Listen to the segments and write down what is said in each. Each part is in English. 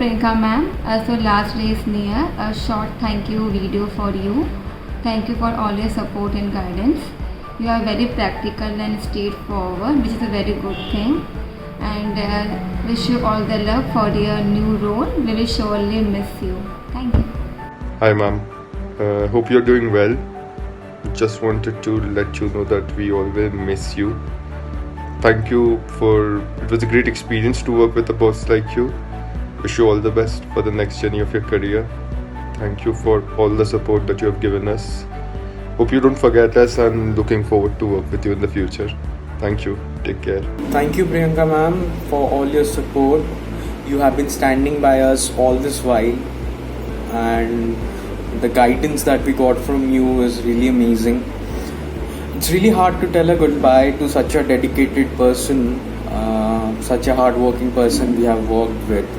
Priyanka ma'am. So last day is near. A short thank you video for you. Thank you for all your support and guidance. You are very practical and straightforward, which is a very good thing. And wish you all the luck for your new role. We will surely miss you. Thank you. Hi, ma'am. Hope you're doing well. Just wanted to let you know that we all will miss you. Thank you it was a great experience to work with a boss like you. Wish you all the best for the next journey of your career. Thank you for all the support that you have given us. Hope you don't forget us and looking forward to work with you in the future. Thank you. Take care. Thank you, Priyanka ma'am, for all your support. You have been standing by us all this while, and the guidance that we got from you is really amazing. It's really hard to tell a goodbye to such a dedicated person, such a hardworking person we have worked with.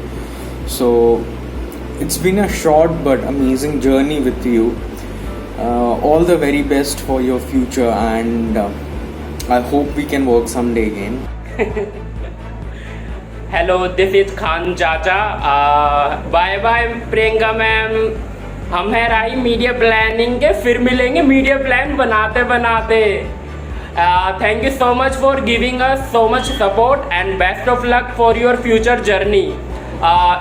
So it's been a short but amazing journey with you. All the very best for your future, and I hope we can work someday again. Hello, this is Khan Chacha. Bye bye Priyanka ma'am. हम हैं राही media planning के, फिर मिलेंगे media plan बनाते बनाते. Thank you so much for giving us so much support and best of luck for your future journey.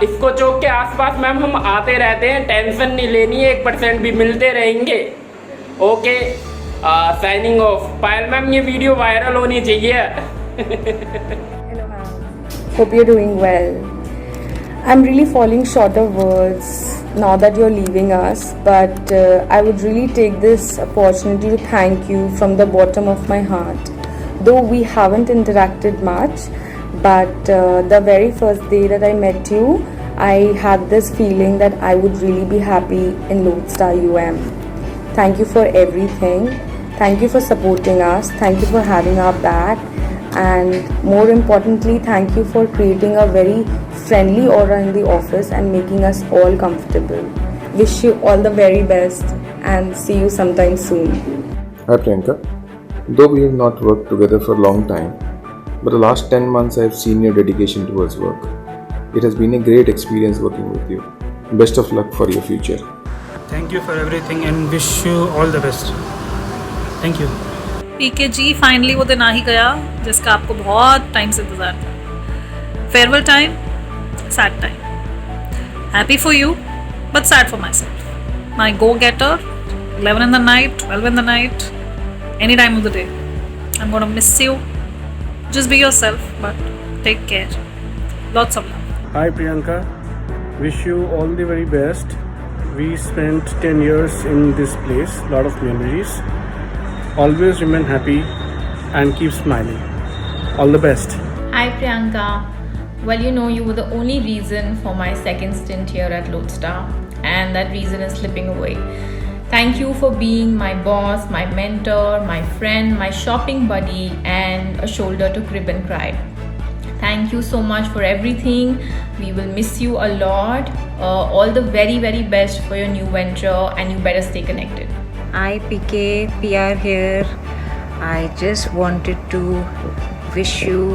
इसको चौक के आसपास मैम हम आते रहते हैं, टेंशन नहीं लेनी है, 1% भी मिलते रहेंगे. Okay, signing off. Payal ma'am, ये वीडियो वायरल होनी चाहिए. Hello ma'am. Hope you're doing well. I'm really falling short of words now that you're leaving us, but I would really take this opportunity to thank you from the bottom of my heart. Though we haven't interacted much, but the very first day that I met you, I had this feeling that I would really be happy in Lodestar UM. Thank you for everything. Thank you for supporting us. Thank you for having our back. And more importantly, thank you for creating a very friendly aura in the office and making us all comfortable. Wish you all the very best and see you sometime soon. Hi Priyanka. Though we have not worked together for a long time, but the last 10 months I have seen your dedication towards work. It has been a great experience working with you. Best of luck for your future. Thank you for everything and wish you all the best. Thank you. PK ji, finally वो दिन आ ही गया जिसका आपको बहुत time से इंतजार था. Farewell time, sad time. Happy for you but sad for myself. My go getter, 11 in the night, 12 in the night, any time of the day. I'm gonna miss you. Just be yourself, but take care. Lots of love. Hi Priyanka. Wish you all the very best. We spent 10 years in this place, lot of memories. Always remain happy and keep smiling. All the best. Hi Priyanka. Well, you were the only reason for my second stint here at Lodestar, and that reason is slipping away. Thank you for being my boss, my mentor, my friend, my shopping buddy, and a shoulder to crib and cry. Thank you so much for everything. We will miss you a lot. All the very, very best for your new venture, and you better stay connected. Hi PK, PR here. I just wanted to wish you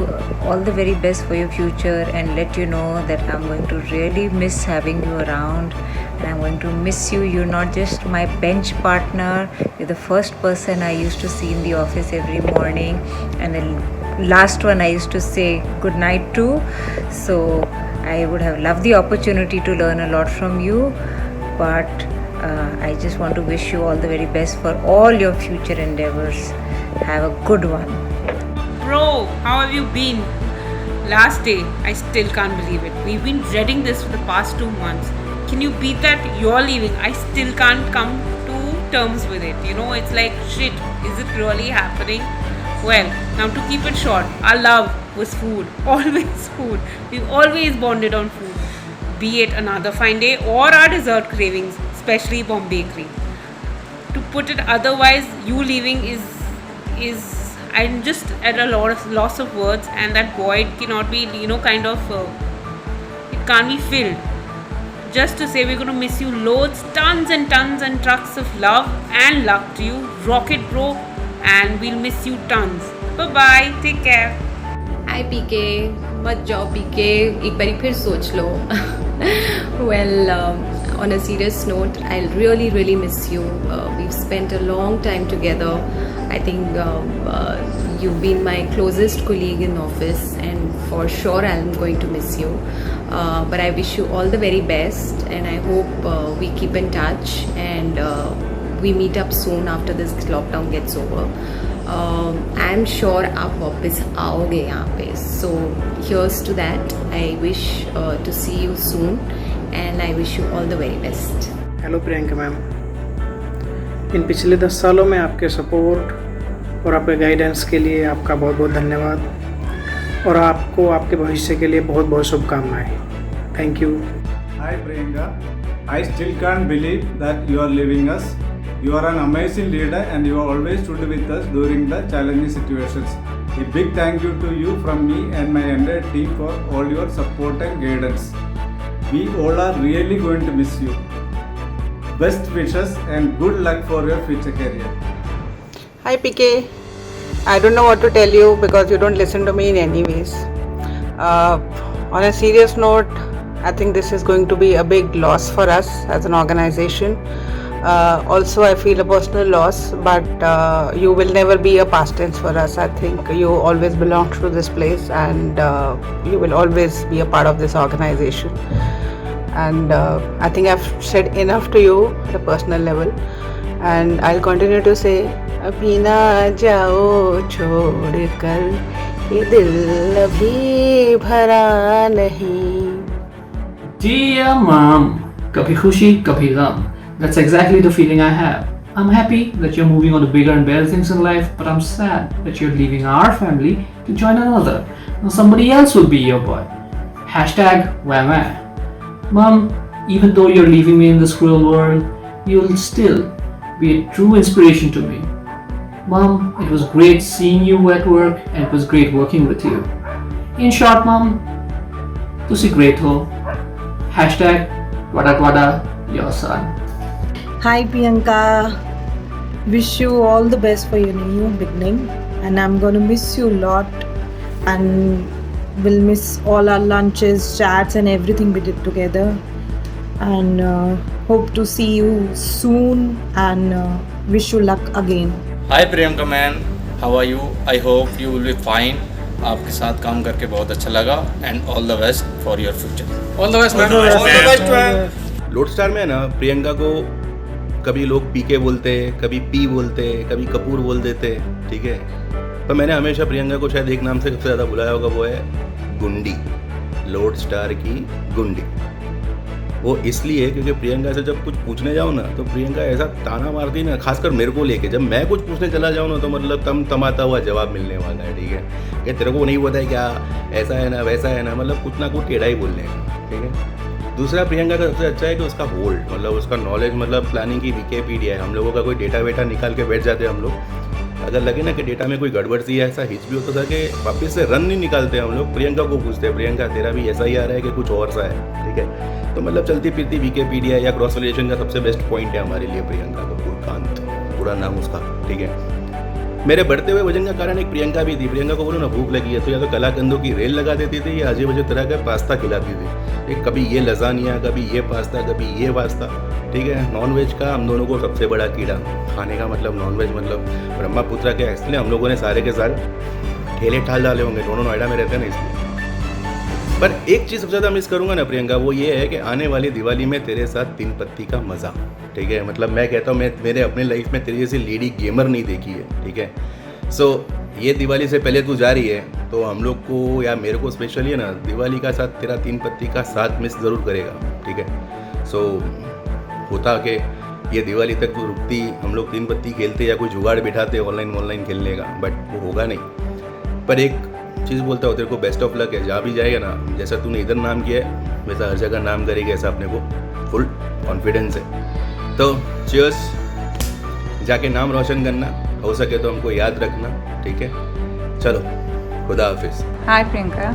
all the very best for your future and let you know that I'm going to really miss having you around, and I'm going to miss you. You're not just my bench partner, you're the first person I used to see in the office every morning, and the last one I used to say good night to. So I would have loved the opportunity to learn a lot from you, but I just want to wish you all the very best for all your future endeavors. Have a good one. Bro, how have you been? Last day, I still can't believe it. We've been dreading this for the past 2 months. Can you beat that? You're leaving. I still can't come to terms with it. It's like, shit, is it really happening? Well, now to keep it short, our love was food. Always food. We've always bonded on food. Be it another fine day or our dessert cravings, especially Bombay Bakery. To put it otherwise, you leaving is I'm just at a loss of words, and that void cannot be, it can't be filled. Just to say we're going to miss you loads, tons and tons and trucks of love and luck to you. Rock it, bro, and we'll miss you tons. Bye-bye. Take care. Hi PK. मत जाओ पीके, एक बारी फिर सोच लो. Well, on a serious note, I'll really miss you. We've spent a long time together. I think you've been my closest colleague in office, and for sure I'm going to miss you. But I wish you all the very best, and I hope we keep in touch and we meet up soon after this lockdown gets over. I'm sure आप वापस आओगे यहाँ पे. So here's to that. I wish to see you soon, and I wish you all the very best. Hello Priyanka ma'am, इन पिछले 10 सालों में आपके सपोर्ट और आपके गाइडेंस के लिए आपका बहुत बहुत धन्यवाद, और आपको आपके भविष्य के लिए बहुत बहुत शुभकामनाएं. Thank you. Hi Priyanka, I still can't believe that you are leaving us. You are an amazing leader and you are always stood with us during the challenging situations. A big thank you to you from me and my entire team for all your support and guidance. We all are really going to miss you. Best wishes and good luck for your future career. Hi PK, I don't know what to tell you because you don't listen to me in any ways. On a serious note, I think this is going to be a big loss for us as an organization. Also, I feel a personal loss, but you will never be a past tense for us. I think you always belong to this place, and you will always be a part of this organization. And I think I've said enough to you at a personal level, and I'll continue to say, अभी ना जाओ छोड़कर ये दिल अभी भरा नहीं. Dear Mom, kabhi khushi, kabhi gham. That's exactly the feeling I have. I'm happy that you're moving on to bigger and better things in life, but I'm sad that you're leaving our family to join another. Now somebody else will be your boy. Hashtag where am I? Mom, even though you're leaving me in this cruel world, you'll still be a true inspiration to me. Mom, it was great seeing you at work, and it was great working with you. In short, Mom, tusi great ho. Hashtag Wada Wada, your son. Hi Priyanka, wish you all the best for your new beginning, and I'm going to miss you a lot, and we'll miss all our lunches, chats and everything we did together, and hope to see you soon, and wish you luck again. Hi Priyanka man, how are you? I hope you will be fine. आपके साथ काम करके बहुत अच्छा लगा, and all the best for your future. All the best man. All the best man. लोडस्टार में ना प्रियंका को कभी लोग पीके बोलते, कभी पी बोलते, कभी कपूर बोल देते, ठीक है. पर मैंने हमेशा प्रियंका को शायद एक नाम से सबसे ज़्यादा बुलाया होगा, वो है गुंडी. लोडस्टार की गुंडी. वो इसलिए क्योंकि प्रियंका से जब कुछ पूछने जाओ ना, तो प्रियंका ऐसा ताना मारती ना, खासकर मेरे को लेके. जब मैं कुछ पूछने चला जाऊँ ना, तो मतलब तमाता हुआ जवाब मिलने वाला है, ठीक है. कि तेरे को नहीं पता है क्या, ऐसा है ना वैसा है ना, मतलब कुछ ना कुछ टेढ़ा ही बोलने का, ठीक है. दूसरा प्रियंका का सबसे अच्छा है कि उसका होल्ड, मतलब उसका नॉलेज, मतलब प्लानिंग की विकिपीडिया है. हम लोगों का कोई डेटा वेटा निकाल के बैठ जाते हैं हम लोग, अगर लगे ना कि डेटा में कोई गड़बड़ सी है, ऐसा हिच भी होता था कि वापस से रन नहीं निकालते हम लोग, प्रियंका को पूछते हैं, प्रियंका तेरा भी ऐसा ही आ रहा है कि कुछ और सा है, ठीक है. तो मतलब चलती फिरती विकिपीडिया या क्रॉस वैलिडेशन का सबसे बेस्ट पॉइंट है हमारे लिए प्रियंका कपूरकांत, पूरा नाम उसका, ठीक है. मेरे बढ़ते हुए वजन का कारण एक प्रियंका भी थी. प्रियंका को बोलो ना भूख लगी है तो या तो कलाकंदों की रेल लगा देती थी या अजीब अजीब तरह का पास्ता खिलाती थी. एक कभी ये लजानिया, कभी ये पास्ता, कभी ये पास्ता, ठीक है. नॉनवेज का हम दोनों को सबसे बड़ा कीड़ा खाने का, मतलब नॉनवेज, मतलब ब्रह्मपुत्रा के एक्चुअली हम लोगों ने सारे के सारे ठेले ठाल डाले होंगे, दोनों नोएडा में रहते हैं ना इसलिए. पर एक चीज़ सबसे ज़्यादा मिस करूँगा ना प्रियंका, वो ये है कि आने वाली दिवाली में तेरे साथ 3 पत्ती का मज़ा, ठीक है. मतलब मैं कहता हूँ, मैं मेरे अपने लाइफ में तेरी जैसी लेडी गेमर नहीं देखी है, ठीक है. सो ये दिवाली से पहले तू जा रही है, तो हम लोग को या मेरे को स्पेशली है ना, दिवाली का साथ तेरा 3 पत्ती का साथ मिस ज़रूर करेगा, ठीक है. सो होता कि ये दिवाली तक तो रुकती, हम लोग 3 पत्ती खेलते या कोई जुगाड़ बिठाते ऑनलाइन खेलने का, बट वो होगा नहीं. पर एक चीज़ बोलता हूँ, तेरे को बेस्ट ऑफ लक है. जहाँ भी जाएगा ना, जैसा तूने इधर नाम किया है वैसा हर जगह नाम करेगी, ऐसा अपने को फुल कॉन्फिडेंस है. तो चीयर्स, जाके नाम रोशन करना, हो सके तो हमको याद रखना, ठीक है. चलो, खुदा हाफिज़. Hi Priyanka,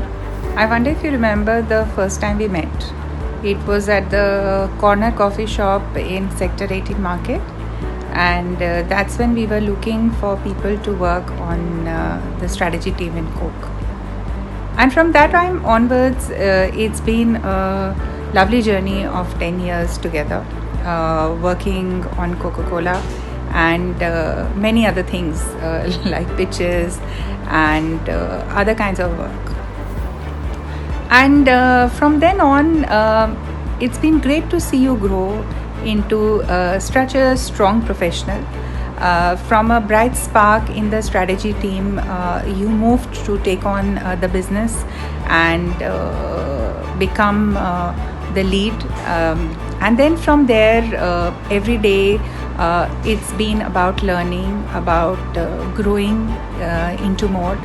I wonder if you remember the first time we met. It was at the corner coffee shop in Sector 18 Market, and that's when we were looking for people to work on the strategy team in Coke. And from that time onwards, it's been a lovely journey of 10 years together, working on Coca-Cola and many other things like pitches and other kinds of work. And from then on, it's been great to see you grow into such a strong professional. From a bright spark in the strategy team, you moved to take on the business and become the lead. And then from there, every day, it's been about learning, about growing into more.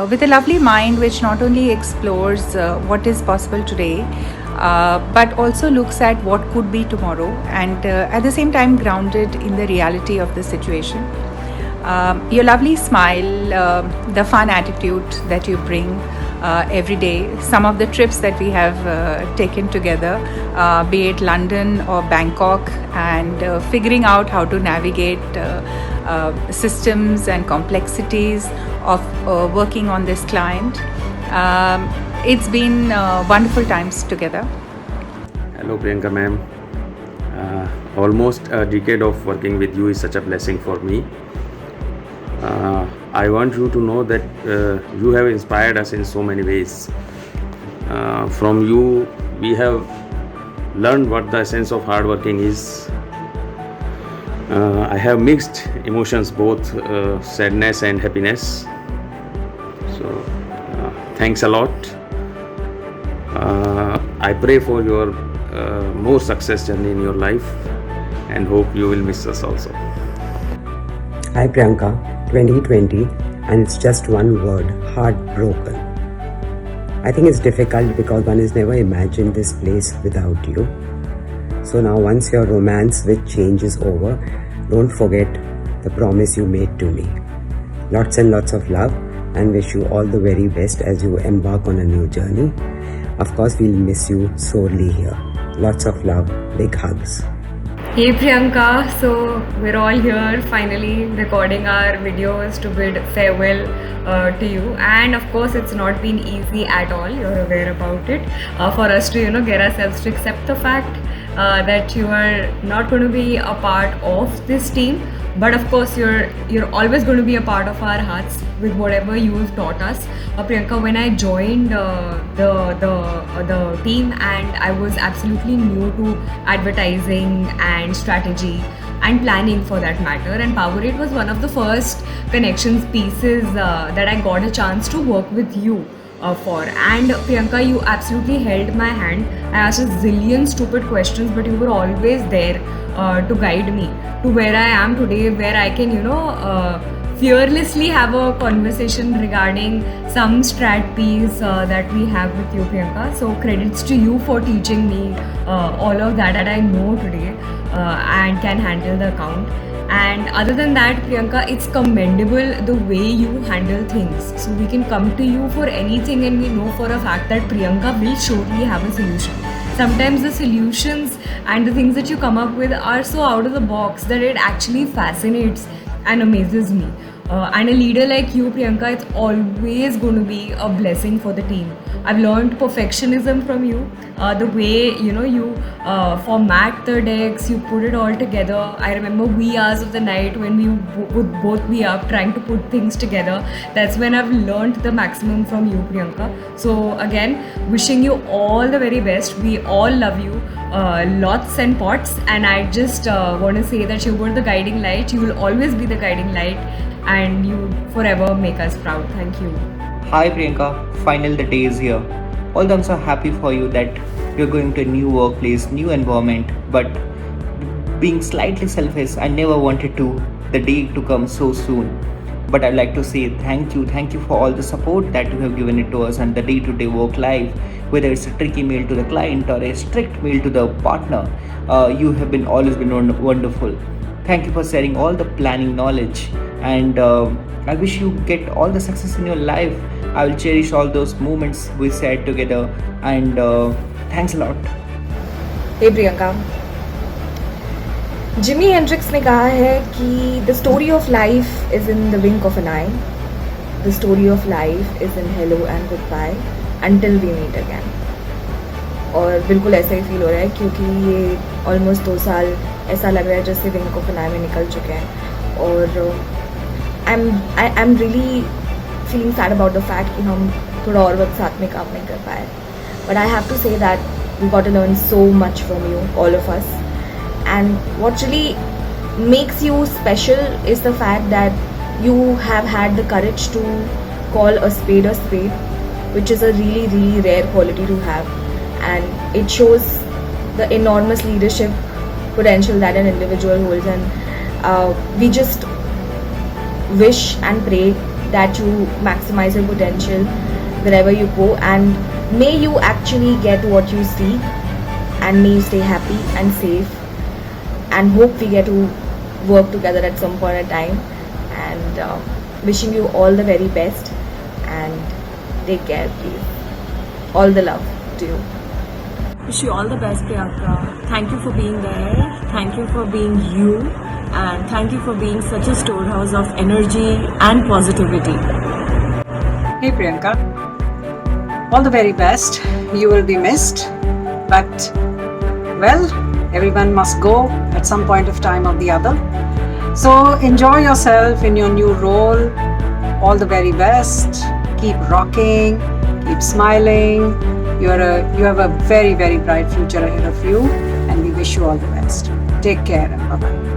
With a lovely mind which not only explores what is possible today, but also looks at what could be tomorrow, and at the same time grounded in the reality of the situation. Your lovely smile, the fun attitude that you bring every day, some of the trips that we have taken together, be it London or Bangkok, and figuring out how to navigate systems and complexities of working on this client. It's been wonderful times together. Hello Priyanka ma'am. Almost a decade of working with you is such a blessing for me. I want you to know that you have inspired us in so many ways. From you, we have learned what the essence of hard working is. I have mixed emotions, both sadness and happiness. So, thanks a lot. I pray for your more success journey in your life and hope you will miss us also. Hi Priyanka, 2020, and it's just one word, heartbroken. I think it's difficult because one has never imagined this place without you. So now once your romance with change is over, don't forget the promise you made to me. Lots and lots of love, and wish you all the very best as you embark on a new journey. Of course, we'll miss you sorely here. Lots of love, big hugs. Hey Priyanka, so we're all here finally recording our videos to bid farewell to you, and of course it's not been easy at all, you're aware about it, for us to get ourselves to accept the fact that you are not going to be a part of this team, but of course you're always going to be a part of our hearts with whatever you've taught us. Priyanka, when I joined the team, and I was absolutely new to advertising and strategy and planning for that matter, and Powerade was one of the first connections pieces that I got a chance to work with you for. And Priyanka, you absolutely held my hand. I asked a zillion stupid questions, but you were always there to guide me to where I am today, where I can fearlessly have a conversation regarding some strat piece that we have with you, Priyanka. So credits to you for teaching me all of that I know today and can handle the account. And other than that, Priyanka, it's commendable the way you handle things. So we can come to you for anything, and we know for a fact that Priyanka will surely have a solution. Sometimes the solutions and the things that you come up with are so out of the box that it actually fascinates and amazes me. And a leader like you, Priyanka, it's always going to be a blessing for the team. I've learned perfectionism from you, the way you format the decks, you put it all together. I remember wee hours of the night when we would both be up trying to put things together. That's when I've learned the maximum from you, Priyanka. So again, wishing you all the very best. We all love you. Lots and pots, and I just want to say that you were the guiding light. You will always be the guiding light, and you forever make us proud. Thank you. Hi Priyanka, final the day is here. Although I'm so happy for you that you're going to a new workplace, new environment, but being slightly selfish, I never wanted the day to come so soon. But I'd like to say thank you for all the support that you have given it to us and the day-to-day work life, whether it's a tricky mail to the client or a strict mail to the partner. You have always been wonderful. Thank you for sharing all the planning knowledge, and I wish you get all the success in your life. I will cherish all those moments we shared together, and thanks a lot. Hey Priyanka, Jimi Hendrix ने कहा है कि the story of life is in the wink of an eye. the story of life is in hello and goodbye until we meet again. और बिल्कुल ऐसा ही feel हो रहा है क्योंकि ये ऑलमोस्ट 2 साल ऐसा लग रहा है जैसे विंग को फिनाले में निकल चुके हैं और I am really feeling sad about the fact कि हम थोड़ा और वक्त साथ में काम नहीं कर पाए. But I have to say that we got to learn so much from you, all of us. And what really makes you special is the fact that you have had the courage to call a spade, which is a really, really rare quality to have, and it shows the enormous leadership potential that an individual holds. And we just wish and pray that you maximize your potential wherever you go, and may you actually get what you seek, and may you stay happy and safe, and hope we get to work together at some point in time. And wishing you all the very best, and take care, please. All the love to you. Wish you all the best, Priyanka. Thank you for being there. Thank you for being you, and thank you for being such a storehouse of energy and positivity. Hey Priyanka, all the very best. You will be missed, but well, everyone must go at some point of time or the other. So enjoy yourself in your new role. All the very best. Keep rocking, keep smiling. You have a very, very bright future ahead of you, and we wish you all the best. Take care and bye-bye.